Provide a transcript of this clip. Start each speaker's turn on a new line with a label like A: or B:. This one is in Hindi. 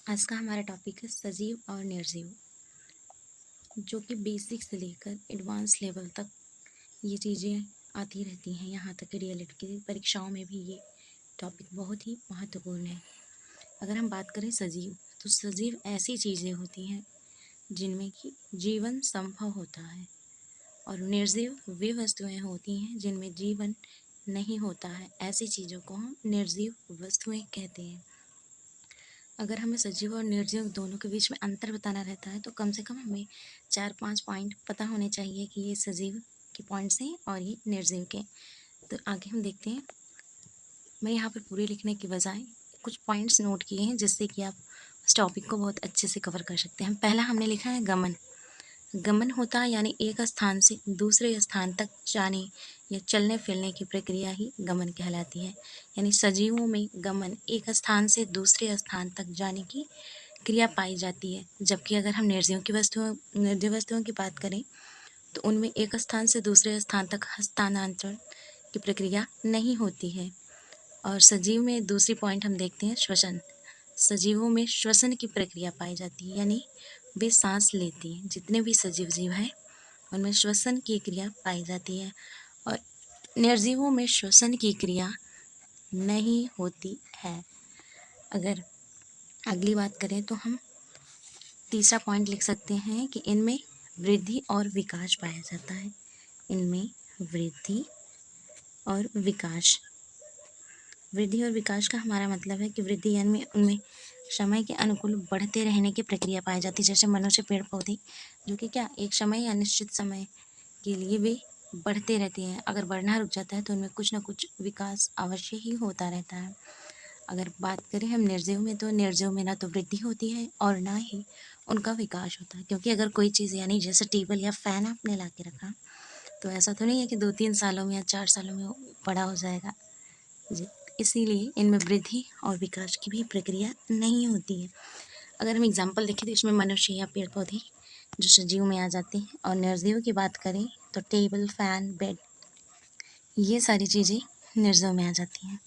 A: आज का हमारा टॉपिक है सजीव और निर्जीव, जो कि बेसिक से लेकर एडवांस लेवल तक ये चीज़ें आती रहती हैं। यहाँ तक कि डीएलएड की परीक्षाओं में भी ये टॉपिक बहुत ही महत्वपूर्ण है। अगर हम बात करें सजीव, तो सजीव ऐसी चीज़ें होती हैं जिनमें कि जीवन संभव होता है, और निर्जीव वे वस्तुएं होती हैं जिनमें जीवन नहीं होता है। ऐसी चीज़ों को हम निर्जीव वस्तुएं कहते हैं। अगर हमें सजीव और निर्जीव दोनों के बीच में अंतर बताना रहता है तो कम से कम हमें 4-5 पॉइंट पता होने चाहिए कि ये सजीव के पॉइंट्स हैं और ये निर्जीव के। तो आगे हम देखते हैं। मैं यहाँ पर पूरे लिखने की बजाय कुछ पॉइंट्स नोट किए हैं जिससे कि आप उस टॉपिक को बहुत अच्छे से कवर कर सकते हैं। पहला हमने लिखा है गमन। गमन होता है यानी एक स्थान से दूसरे स्थान तक जाने या चलने फिरने की प्रक्रिया ही गमन कहलाती है। यानी सजीवों में गमन एक स्थान से दूसरे स्थान तक जाने की क्रिया पाई जाती है, जबकि अगर हम निर्जीव वस्तुओं की बात करें तो उनमें एक स्थान से दूसरे स्थान तक हस्तांतरण की प्रक्रिया नहीं होती है। और सजीव में दूसरी पॉइंट हम देखते हैं श्वसन। सजीवों में श्वसन की प्रक्रिया पाई जाती है, यानी वे सांस लेती हैं। जितने भी सजीव जीव हैं उनमें श्वसन की क्रिया पाई जाती है, और निर्जीवों में श्वसन की क्रिया नहीं होती है। अगर अगली बात करें तो हम तीसरा पॉइंट लिख सकते हैं कि इनमें वृद्धि और विकास पाया जाता है। इनमें वृद्धि और विकास। वृद्धि और विकास का हमारा मतलब है कि वृद्धि यानी उनमें समय के अनुकूल बढ़ते रहने की प्रक्रिया पाई जाती है। जैसे मनुष्य, पेड़ पौधे, जो कि क्या एक समय या निश्चित समय के लिए वे बढ़ते रहते हैं। अगर बढ़ना रुक जाता है तो उनमें कुछ ना कुछ विकास अवश्य ही होता रहता है। अगर बात करें हम निर्जीव में, तो निर्जीव में ना तो वृद्धि होती है और ना ही उनका विकास होता है। क्योंकि अगर कोई चीज़ यानी जैसे टेबल या फ़ैन आपने ला के रखा, तो ऐसा तो नहीं है कि 2-3 सालों में या 4 सालों में वो बड़ा हो जाएगा जी। इसीलिए इनमें वृद्धि और विकास की भी प्रक्रिया नहीं होती है। अगर हम एग्जाम्पल देखें तो इसमें मनुष्य या पेड़ पौधे जो सजीव में आ जाते हैं, और निर्जीव की बात करें तो टेबल, फैन, बेड, ये सारी चीज़ें निर्जीव में आ जाती हैं।